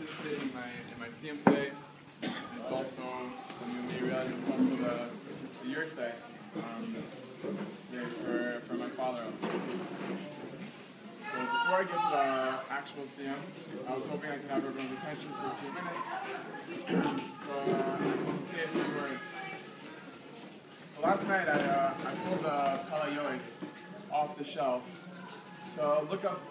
participating in my Siyum today. It's also, some of you may realize, it's also the Yahrtzeit day for my father. So before I get to the actual Siyum, I was hoping I could have everyone's attention for a few minutes. So I'm going to say a few words. So last night I pulled the Yahrtzeit off the shelf to look up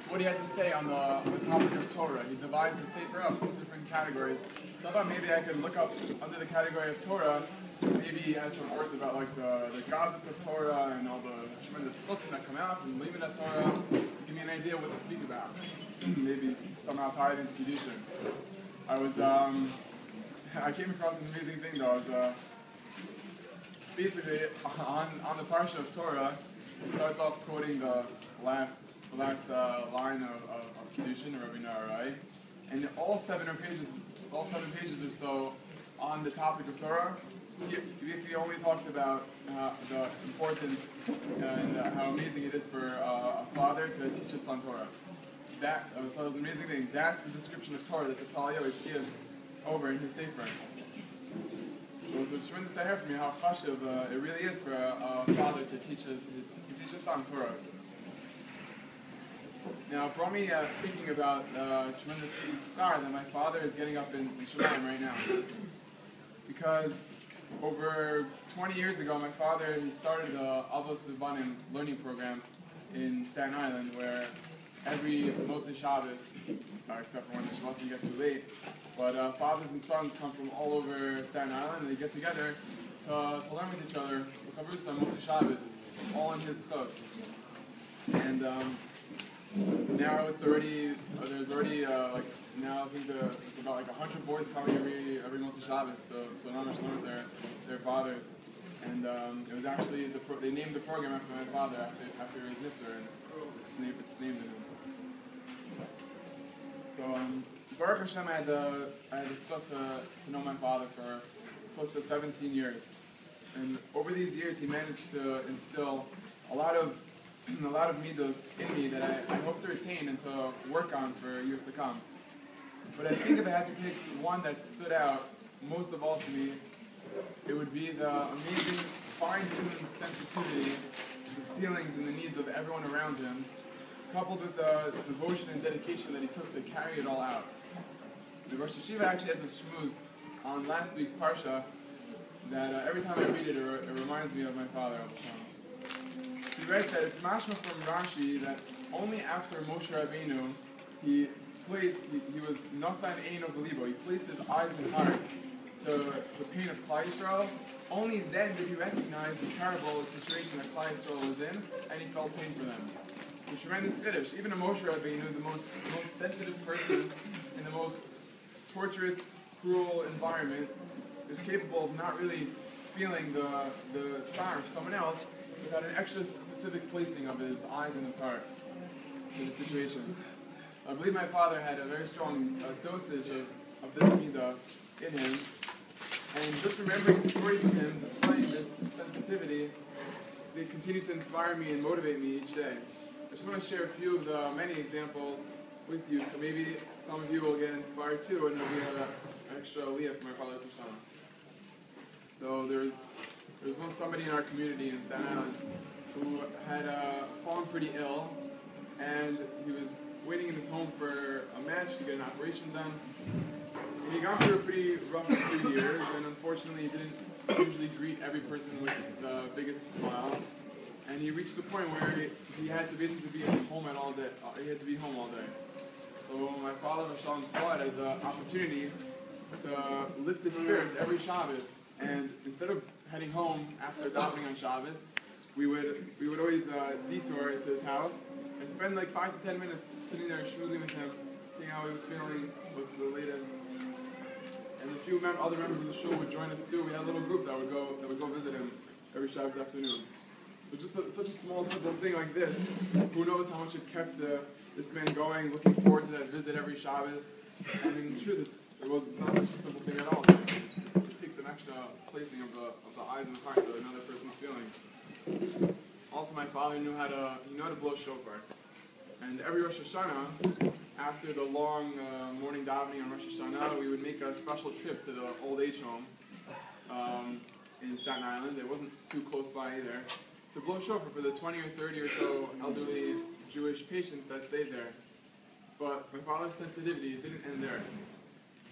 what he had to say on the topic of Torah. He divides the Sefer up into different categories. So I thought maybe I could look up under the category of Torah. Maybe he has some words about like the godless of Torah and all the tremendous chutzim that come out from leaving that Torah. Give me an idea what to speak about. Maybe somehow tied into Kiddushin. I came across an amazing thing though. I was basically on the parsha of Torah. He starts off quoting the last line of Kiddushin, or Rabbi Naharai, and all seven pages or so on the topic of Torah, he basically only talks about the importance and how amazing it is for a father to teach his son Torah. That was an amazing thing. That's the description of Torah that the Yahrtzeit gives over in his Sefer. So it's a tremendous to hear from me how chashuv it really is for a father to teach his son Torah. Now, it brought me thinking about the tremendous star that my father is getting up in Shemayim right now. Because over 20 years ago, my father, he started the Avos Zivanim learning program in Staten Island, where every Motzei Shabbos, except for when the Shabbos get too late, but fathers and sons come from all over Staten Island, and they get together to learn with each other, Chavrusa, Motzei Shabbos, all in his chos. And now it's already, now I think it's about 100 boys coming every Motzei Shabbos to learn with their fathers. And it was actually, they named the program after my father, after his nifter, and it's named him. So, Baruch Hashem, I had discussed to know my father for close to 17 years. And over these years, he managed to instill a lot of midos in me that I hope to retain and to work on for years to come. But I think if I had to pick one that stood out most of all to me, it would be the amazing fine-tuned sensitivity to the feelings and the needs of everyone around him, coupled with the devotion and dedication that he took to carry it all out. The Rosh Hashiva actually has a shmuz on last week's parsha that every time I read it, it reminds me of my father. He writes that it's mashma from Rashi that only after Moshe Rabbeinu he was nasan ein of libo. He placed his eyes and heart to the pain of Klal Yisrael. Only then did he recognize the terrible situation that Klal Yisrael was in, and he felt pain for them. The tremendous chiddush. Even a Moshe Rabbeinu, the most sensitive person in the most torturous, cruel environment, is capable of not really feeling the sorrow of someone else without an extra specific placing of his eyes and his heart in the situation. So I believe my father had a very strong dosage of this midah in him, and just remembering stories of him displaying this sensitivity, they continue to inspire me and motivate me each day. I just want to share a few of the many examples with you, so maybe some of you will get inspired too, and there'll be an extra aliyah from my father's Hashanah. So there's once somebody in our community in Staten Island who had fallen pretty ill, and he was waiting in his home for a match to get an operation done. And he got through a pretty rough few years, and unfortunately he didn't usually greet every person with the biggest smile. And he reached a point where he had to basically be home all day. He had to be home all day. So my father Shalom saw it as an opportunity to lift his spirits every Shabbos. And instead of heading home after davening on Shabbos, we would always detour to his house and spend like 5 to 10 minutes sitting there schmoozing with him, seeing how he was feeling, what's the latest. And a few other members of the shul would join us too. We had a little group that would go visit him every Shabbos afternoon. So just such a small, simple thing like this, who knows how much it kept this man going, looking forward to that visit every Shabbos. I mean, in truth, it's not such a simple thing at all. It takes an extra placing of the eyes and the heart to another person's feelings. Also, my father knew how to blow shofar. And every Rosh Hashanah, after the long morning davening on Rosh Hashanah, we would make a special trip to the old age home in Staten Island. It wasn't too close by either, to blow shofar for the 20 or 30 or so elderly Jewish patients that stayed there. But my father's sensitivity didn't end there.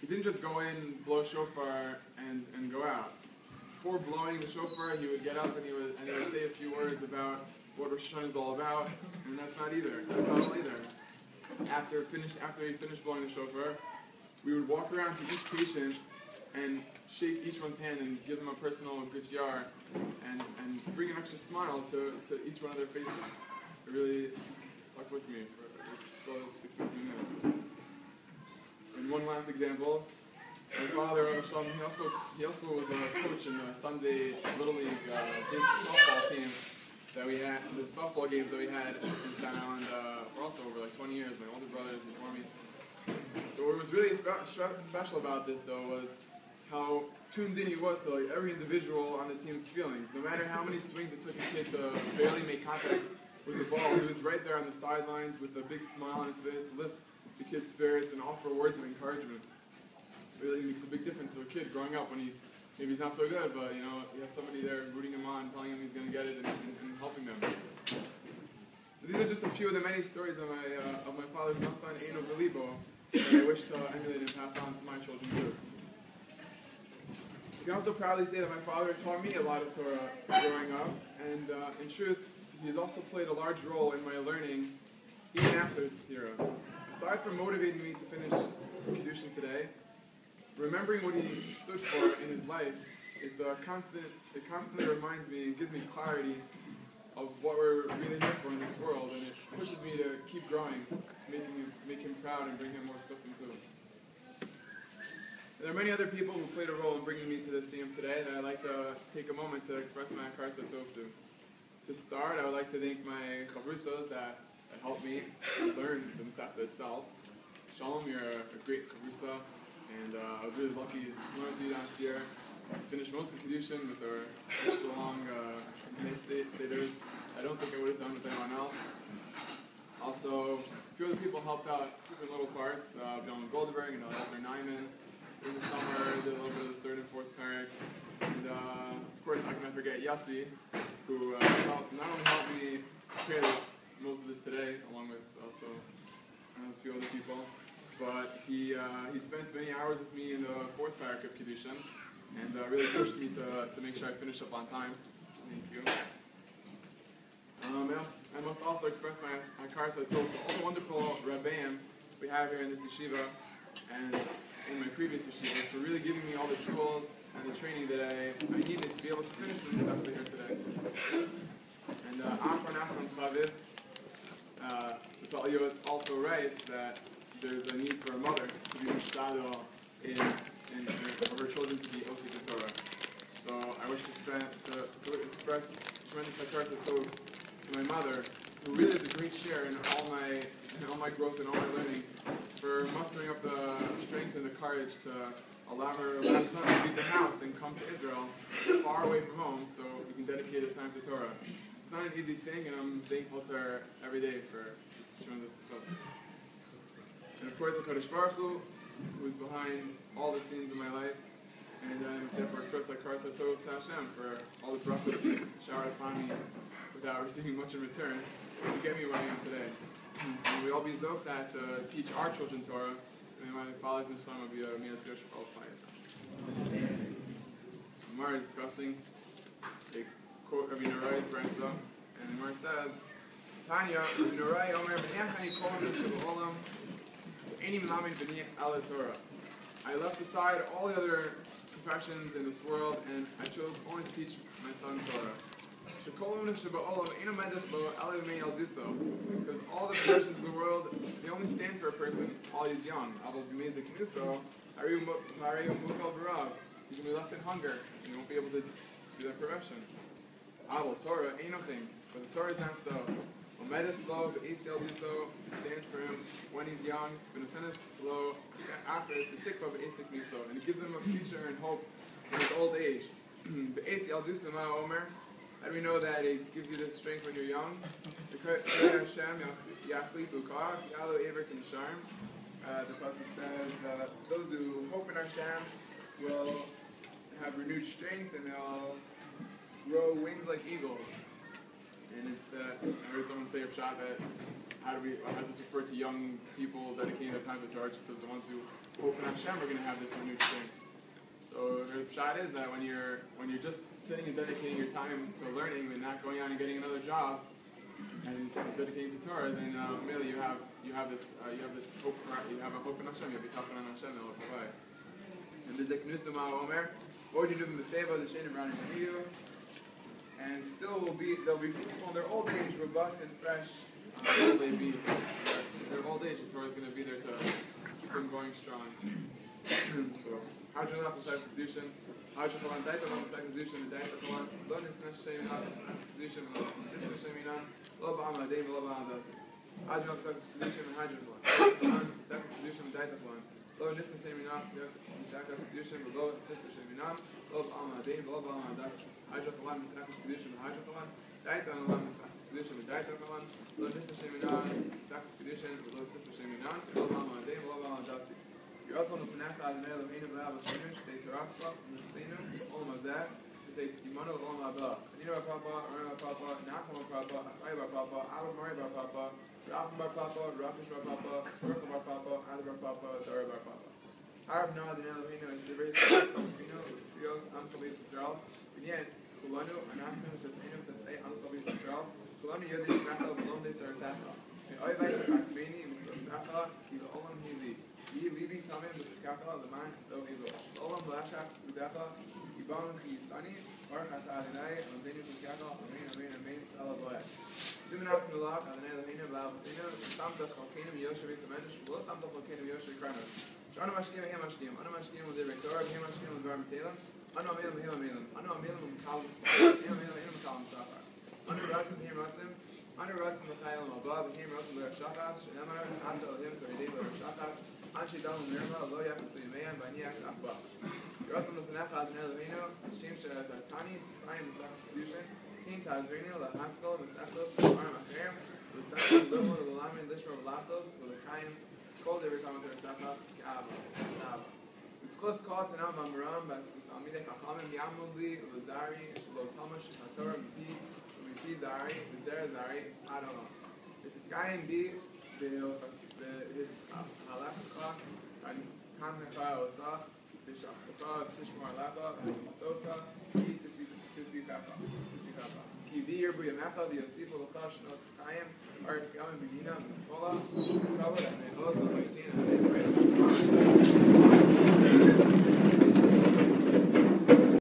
He didn't just go in, blow shofar, and go out. Before blowing the shofar, he would get up and he would say a few words about what Rosh Hashanah is all about, and that's not all either. After he finished blowing the shofar, we would walk around to each patient and shake each one's hand and give them a personal good yar and bring an extra smile to each one of their faces. It really stuck with me. It still sticks with me now. And one last example, my father, he also was a coach in the Sunday Little League softball team that we had, the softball games that we had in Staten Island for also over like 20 years. My older brothers before me. So what was really special about this though was how tuned in he was to like every individual on the team's feelings. No matter how many swings it took a kid to barely make contact with the ball, he was right there on the sidelines with a big smile on his face to lift the kid's spirits and offer words of encouragement. It really makes a big difference to a kid growing up when maybe he's not so good, but you have somebody there rooting him on, telling him he's going to get it, and helping them. So these are just a few of the many stories of my father's son, Eino Velibo, that I wish to emulate and pass on to my children too. I can also proudly say that my father taught me a lot of Torah growing up, and in truth, he has also played a large role in my learning even after his Torah. Aside from motivating me to finish Kiddushin today, remembering what he stood for in his life, it constantly reminds me and gives me clarity of what we're really here for in this world, and it pushes me to keep growing, to make him proud and bring him more discussing too. There are many other people who played a role in bringing me to this Siyum today that I'd like to take a moment to express my Yahrtzeit to. To start, I would like to thank my chavrusos that helped me learn the Masechta itself. Shalom, you're a great chavrusa, and I was really lucky to learn with you last year. Finished most of Kiddushin with our extra long night seders. I don't think I would have done with anyone else. Also, a few other people helped out in little parts. Binyamin Goldberg and Eliezer Nyman. In the summer, did a little bit of the third and fourth parak. And of course, I cannot forget Yossi, who not only helped me prepare most of this today, along with also a few other people, but he spent many hours with me in the fourth parak of Kiddushin, and really pushed me to make sure I finish up on time. Thank you. I must also express my Yahrtzeit to all the wonderful Rabbeim we have here in this yeshiva, and in my previous yeshivas, for really giving me all the tools and the training that I needed to be able to finish the Masechta here today. And Achron Chaviv, the Taliyot also writes that there's a need for a mother to be mishtadel for her children to be osik in Torah. So I wish to express tremendous Yahrtzeit to my mother, who really is a great share in all my growth and all my learning, for mustering up the strength and the courage to allow her last son to leave the house and come to Israel, far away from home, so he can dedicate his time to Torah. It's not an easy thing, and I'm thankful to her every day for this tremendous success. And of course, HaKadosh Baruch Hu, who is behind all the scenes in my life, and I must therefore express Yahrtzeit to Hashem for all the brachos he's showered upon me without receiving much in return to get me where I am today. So we all be zok that to teach our children Torah, and my father's neshama will be a miyatzir shekol chayis. Gemara is discussing a quote of Rabbi Norai's brisa, and the Gemara says, Tanya, Rabbi Norai Omer b'nei kolam sheba'olam eni melamed b'nei ala Torah. I left aside all the other professions in this world, and I chose only to teach my son Torah. Because all the professions of the world, they only stand for a person while he's young. He's going to be left in hunger, and he won't be able to do that profession. Torah ain't nothing, but the Torah is not so. Stands for him when he's young, and it gives him a future and hope in his old age. How do we know that it gives you the strength when you're young? The pasuk says, Hashem will have renewed strength and they'll grow wings like eagles. And it's I heard someone say a shot that how does this refer to young people dedicating their time to Torah? It says the ones who hope in Hashem are going to have this renewed strength. So the shot is that when you're just sitting and dedicating your time to learning and not going out and getting another job and dedicating to Torah, then really you have this hope. You have a hope in Hashem. You have a tafel on Hashem that will provide. And this Knusuma Omer, what would you do in the Seva, the Shein around you? And still they'll be fruitful in their old age, robust and fresh. Will they be? In their old age, the Torah is going to be there to keep them going strong. So, Hajjul Naf L'Sayv Kedushin, Hajjul Chalan Daita L'Sayv Kedushin, Daita Chalan, Lo Nisnash Shem Naf L'Sayv Kedushin, Lo Nisnash Shem Inan, Lo Ba'am Adem, Lo Ba'am Dasi. Hajjul Naf L'Sayv Kedushin, Hajjul Chalan, L'Sayv Kedushin, Daita Chalan, Lo Nisnash Shem Inan, L'Sayv Kedushin, Lo Nisnash Shem Inan, Lo Ba'am Adem, Lo Ba'am Dasi. Hajjul Chalan, L'Sayv Kedushin, Hajjul Chalan, Daita Chalan, L'Sayv Kedushin, Daita Chalan, Lo Nisnash Shem Inan, L'Sayv Kedushin, Lo Nisnash Shem Inan, Lo Ba'am Adem, Lo Ba'am Dasi. You're also on the Panach Adonai Eloheinu B'Av Asinu, Shtei Terasla, N'Sinu, Olam Hazeh, to say Yimanu Olam Haba, Anina Bar Papa, Arina Bar Papa, Nachman Bar Papa, Achai Bar Papa, Abba Mari Bar Papa, Rafim Bar Papa, Rafish Bar Papa, Sorcha Bar Papa, Ada Bar Papa, Dara Bar Papa. Arab Na Adonai Eloheinu is the race of Eloheinu, Rios, Am Chavez Yisrael, Binyamin, Kulanu, Anachnu, Tzatzeinu, Tzatzei, Am Chavez Yisrael, Kulanu Yodei Shmachel, V'lom Dei Sarasacha, Me'oivai Akbeni, Mitzvah Kiva Olam Hili. Leaving Tamim with the Kakala, the man, though he will. Olam Lashak, Udacha, Ibam, Yisani, Baruch Ata Adonai, Amen, Kakala, Amen, Amen, Amen, Salah Boeh. Zimin Af Nulach, Adonai Eloheinu, B'Av Asinu, Samtach Chalkeinu, Yoshev Yisamenush, V'lo Samtach Chalkeinu, Yoshev Kranos. Shana Mashkim, Hem Mashkim, Anu Mashkim, with the Rektor, Hem Mashkim, with Bar Metalim, Anu Amelim, Hem Amelim, Anu Amelim, Makalim Sachar, Hem Amelim, Makalim Sachar. Anu Ratzim, Hem Ratzim, Anu Ratzim, L'Chayel, Abab, Hem Ratzim, L'Rech Shachas, Shenemar, Anta Elohim, Toridei, L'Rech Shachas, Anshi Dal Nirma, Lo Yafis Yimeyan, Baniak Akba. Yotzim L'Panach Adonai Eloheinu, Hashem She'azatani, Siyum L'Sachas Kedushin, King Tazrinu, L'Haskal, L'Sechlos, L'Arim Acherim, L'Sechlos, L'Limo, L'Lamin, Lishma, L'Lasos, L'Chayim, Skol Dever Commentator Sacha, Ka'ava. L'Schos Kol Tanam Amaram, Bat L'Salmide Chachamim, Yamuli, L'Zari, Shlo Tamash, Hatorah, Mipi Zari, L'Zer Zari, Adonai. It's a sky and B. His halacha and kancha osach b'shachcha tishmar lacha sosa ki tisikacha ki v'yer b'yamecha v'yosifu l'chash nos kayim arik yamin b'dina v'smola kavod and me'os l'moitin and me'os